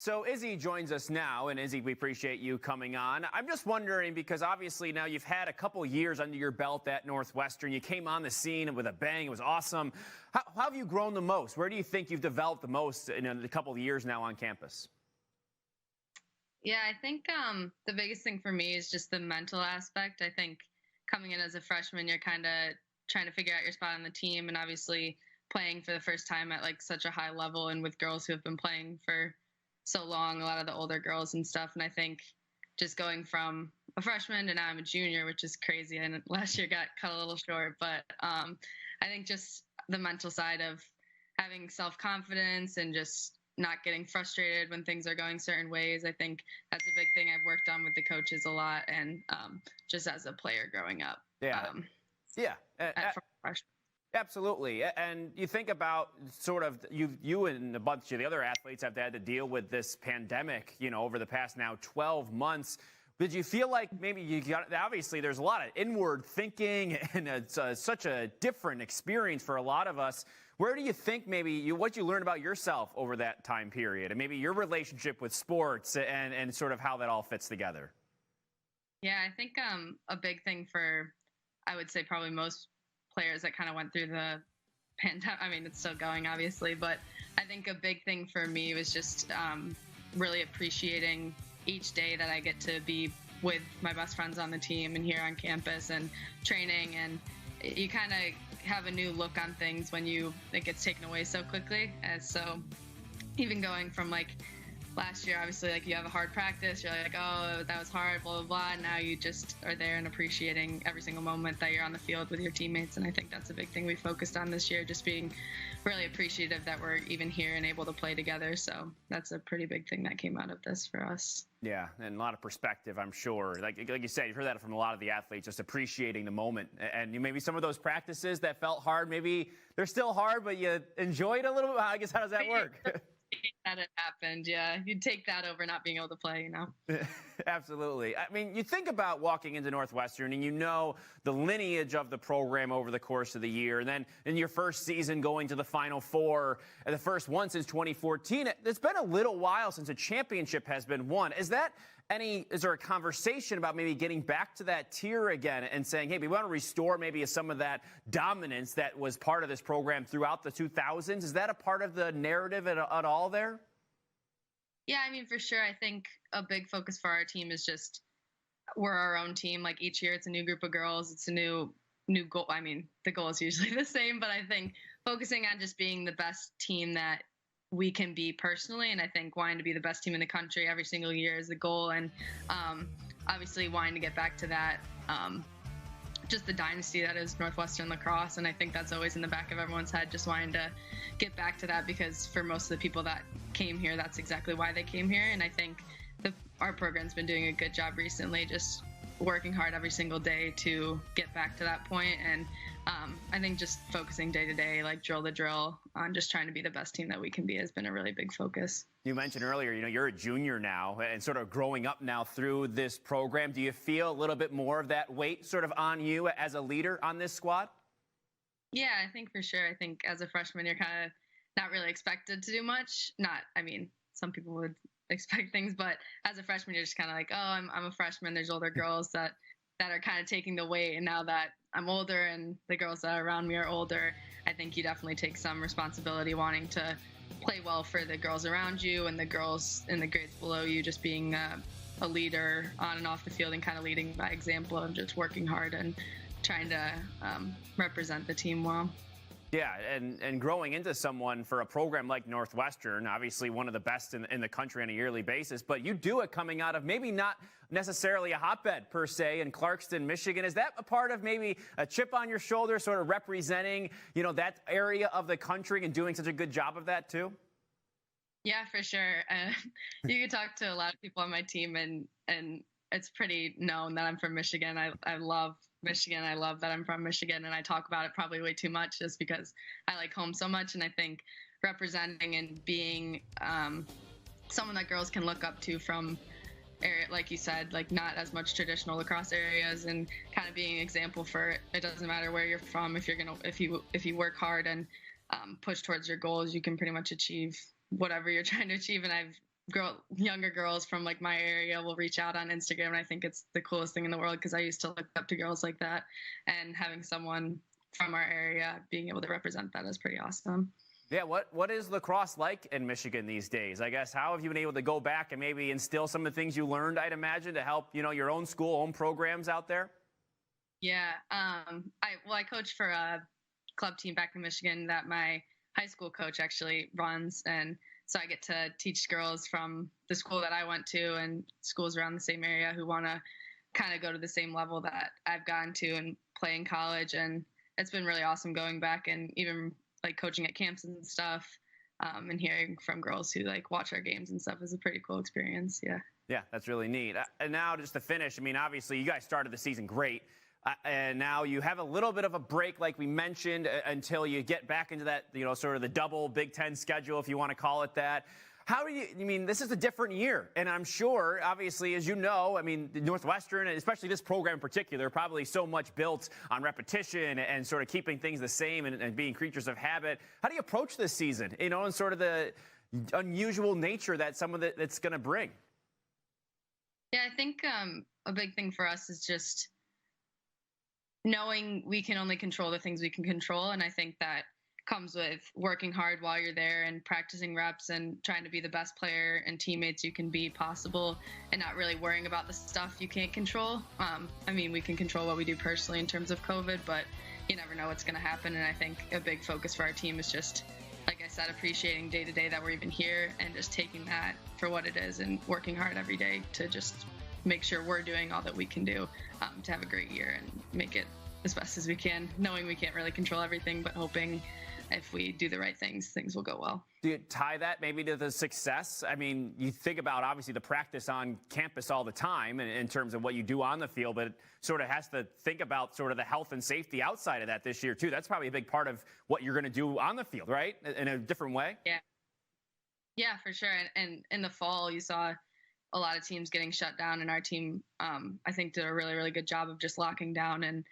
So Izzy joins us now, and Izzy, we appreciate you coming on. I'm just wondering, because obviously now you've had a couple years under your belt at Northwestern. You came on the scene with a bang. It was awesome. How have you grown the most? Where do you think you've developed the most in a couple of years now on campus? Yeah, I think the biggest thing for me is just the mental aspect. I think coming in as a freshman, you're kind of trying to figure out your spot on the team, and obviously playing for the first time at like such a high level and with girls who have been playing for so long, a lot of the older girls and stuff. And I think just going from a freshman to now I'm a junior, which is crazy. And last year got cut a little short, but I think just the mental side of having self-confidence and just not getting frustrated when things are going certain ways. I think that's a big thing I've worked on with the coaches a lot, and just as a player growing up. Absolutely. And you think about sort of you and a bunch of the other athletes have had to deal with this pandemic, over the past now 12 months. Did you feel like maybe you got, obviously there's a lot of inward thinking, and it's such a different experience for a lot of us. Where do you think maybe what you learned about yourself over that time period, and maybe your relationship with sports and sort of how that all fits together? Yeah, I think a big thing for, I would say probably most players that kind of went through the pandemic. I mean, it's still going, obviously, but I think a big thing for me was just really appreciating each day that I get to be with my best friends on the team and here on campus and training. And you kind of have a new look on things when it gets taken away so quickly. And so even going from like last year, obviously, like you have a hard practice, you're like, oh, that was hard, blah, blah, blah. Now you just are there and appreciating every single moment that you're on the field with your teammates. And I think that's a big thing we focused on this year, just being really appreciative that we're even here and able to play together. So that's a pretty big thing that came out of this for us. Yeah, and a lot of perspective, I'm sure. Like you said, you've heard that from a lot of the athletes, just appreciating the moment. And maybe some of those practices that felt hard, maybe they're still hard, but you enjoyed a little bit. I guess, how does that work? That it happened, yeah. You'd take that over not being able to play, Absolutely. I mean, you think about walking into Northwestern and the lineage of the program over the course of the year, and then in your first season going to the Final Four, and the first one since 2014. It's been a little while since a championship has been won. Is there a conversation about maybe getting back to that tier again and saying, hey, we want to restore maybe some of that dominance that was part of this program throughout the 2000s? Is that a part of the narrative at all there? Yeah, I mean, for sure. I think a big focus for our team is just we're our own team. Like each year it's a new group of girls. It's a new goal. I mean, the goal is usually the same, but I think focusing on just being the best team that we can be personally, and I think wanting to be the best team in the country every single year is the goal, and obviously wanting to get back to that, just the dynasty that is Northwestern lacrosse. And I think that's always in the back of everyone's head, just wanting to get back to that, because for most of the people that came here, that's exactly why they came here. And I think our program's been doing a good job recently, just working hard every single day to get back to that point. And I think just focusing day to day, like drill to drill, on just trying to be the best team that we can be has been a really big focus. You mentioned earlier, you're a junior now and sort of growing up now through this program. Do you feel a little bit more of that weight sort of on you as a leader on this squad? Yeah, I think for sure. I think as a freshman, you're kind of not really expected to do much. Some people would expect things, but as a freshman, you're just kind of like, oh, I'm a freshman. There's older girls that are kind of taking the weight. And now that I'm older and the girls that are around me are older, I think you definitely take some responsibility wanting to play well for the girls around you and the girls in the grades below you, just being a leader on and off the field and kind of leading by example and just working hard and trying to represent the team well. Yeah, and growing into someone for a program like Northwestern, obviously one of the best in the country on a yearly basis, but you do it coming out of maybe not necessarily a hotbed per se in Clarkston, Michigan. Is that a part of maybe a chip on your shoulder, sort of representing, that area of the country and doing such a good job of that too? Yeah, for sure. You can talk to a lot of people on my team, and it's pretty known that I'm from Michigan. I love Michigan. I love that I'm from Michigan, and I talk about it probably way too much just because I like home so much. And I think representing and being someone that girls can look up to from area, like you said, like not as much traditional lacrosse areas, and kind of being an example for it doesn't matter where you're from. If you work hard and push towards your goals, you can pretty much achieve whatever you're trying to achieve. And I've younger girls from like my area will reach out on Instagram, and I think it's the coolest thing in the world because I used to look up to girls like that, and having someone from our area being able to represent that is pretty awesome. Yeah, what is lacrosse like in Michigan these days? I guess, how have you been able to go back and maybe instill some of the things you learned, I'd imagine, to help, your own school, own programs out there? Yeah, I coach for a club team back in Michigan that my high school coach actually runs, and so I get to teach girls from the school that I went to and schools around the same area who want to kind of go to the same level that I've gone to and play in college. And it's been really awesome going back and even like coaching at camps and stuff, and hearing from girls who like watch our games and stuff is a pretty cool experience. Yeah. Yeah, that's really neat. And now just to finish, I mean, obviously you guys started the season great. And now you have a little bit of a break, like we mentioned, until you get back into that, sort of the double Big Ten schedule, if you want to call it that. How do you mean, this is a different year. And I'm sure, obviously, as you know, I mean, Northwestern, and especially this program in particular, probably so much built on repetition and sort of keeping things the same and being creatures of habit. How do you approach this season, and sort of the unusual nature that some of it's going to bring? Yeah, I think a big thing for us is just knowing we can only control the things we can control. And I think that comes with working hard while you're there and practicing reps and trying to be the best player and teammates you can be possible, and not really worrying about the stuff you can't control. I mean, we can control what we do personally in terms of COVID, but you never know what's going to happen. And I think a big focus for our team is just, like I said, appreciating day to day that we're even here and just taking that for what it is and working hard every day to just make sure we're doing all that we can do to have a great year and make it as best as we can, knowing we can't really control everything, but hoping if we do the right things, things will go well. Do you tie that maybe to the success? I mean, you think about obviously the practice on campus all the time in terms of what you do on the field, but it sort of has to think about sort of the health and safety outside of that this year too. That's probably a big part of what you're going to do on the field, right? In a different way? Yeah, for sure. And in the fall, you saw a lot of teams getting shut down, and our team, I think, did a really, really good job of just locking down and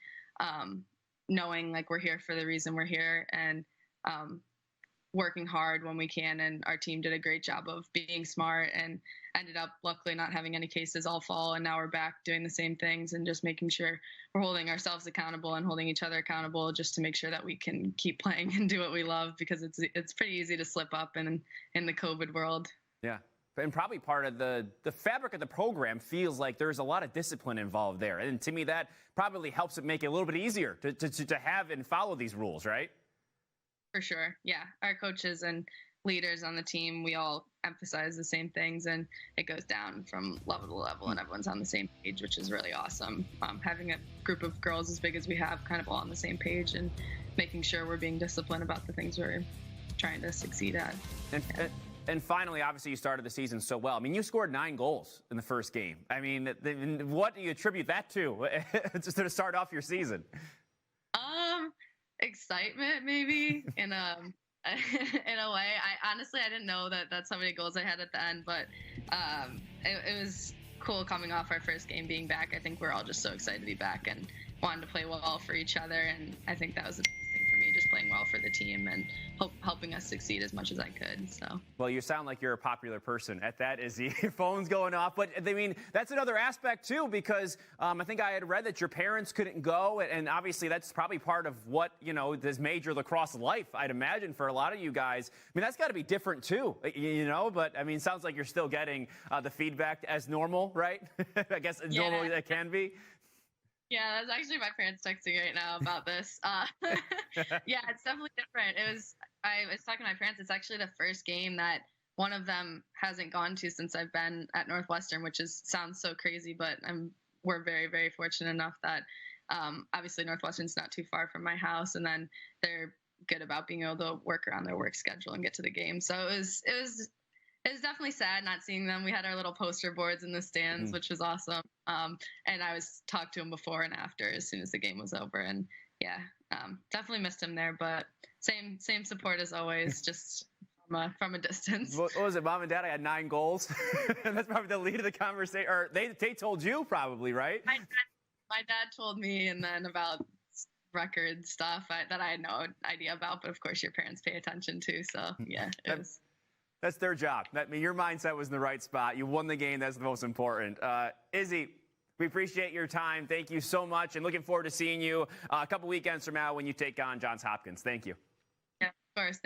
knowing like we're here for the reason we're here, and working hard when we can. And our team did a great job of being smart and ended up luckily not having any cases all fall. And now we're back doing the same things and just making sure we're holding ourselves accountable and holding each other accountable, just to make sure that we can keep playing and do what we love, because it's pretty easy to slip up in the COVID world. Yeah. And probably part of the fabric of the program feels like there's a lot of discipline involved there. And to me, that probably helps it make it a little bit easier to have and follow these rules, right? For sure. Yeah. Our coaches and leaders on the team, we all emphasize the same things, and it goes down from level to level, and everyone's on the same page, which is really awesome. Having a group of girls as big as we have kind of all on the same page and making sure we're being disciplined about the things we're trying to succeed at. And finally, obviously, you started the season so well. I mean, you scored 9 goals in the first game. I mean, what do you attribute that to, just to start off your season? Excitement, maybe, in a in a way. I didn't know that that's how many goals I had at the end, but it was cool coming off our first game, being back. I think we're all just so excited to be back and wanted to play well for each other, and I think that was the biggest thing for me, just playing well for the team and helping us succeed as much as I could. So, well, you sound like you're a popular person at that, Izzy. Your phone's going off, but I mean, that's another aspect too, because I think I had read that your parents couldn't go, and obviously that's probably part of what, this major lacrosse life, I'd imagine, for a lot of you guys. I mean, that's got to be different too, but I mean, sounds like you're still getting the feedback as normal, right? I guess as normal as it can be. Yeah, that's actually my parents texting right now about this. Yeah, it's definitely different. I was talking to my parents. It's actually the first game that one of them hasn't gone to since I've been at Northwestern, which sounds so crazy, but we're very, very fortunate enough that obviously Northwestern's not too far from my house, and then they're good about being able to work around their work schedule and get to the game. So it was definitely sad not seeing them. We had our little poster boards in the stands, which was awesome. And I was talked to him before and after, as soon as the game was over. And yeah, definitely missed him there, but same support as always, just from a distance. What was it, Mom and Dad? I had 9 goals. That's probably the lead of the conversation. Or they told you probably, right? My dad told me, and then about record stuff that I had no idea about, but of course your parents pay attention to. So yeah, it was. That's their job. I mean, your mindset was in the right spot. You won the game. That's the most important. Izzy, we appreciate your time. Thank you so much, and looking forward to seeing you a couple weekends from now when you take on Johns Hopkins. Thank you. Yeah, of course. Thank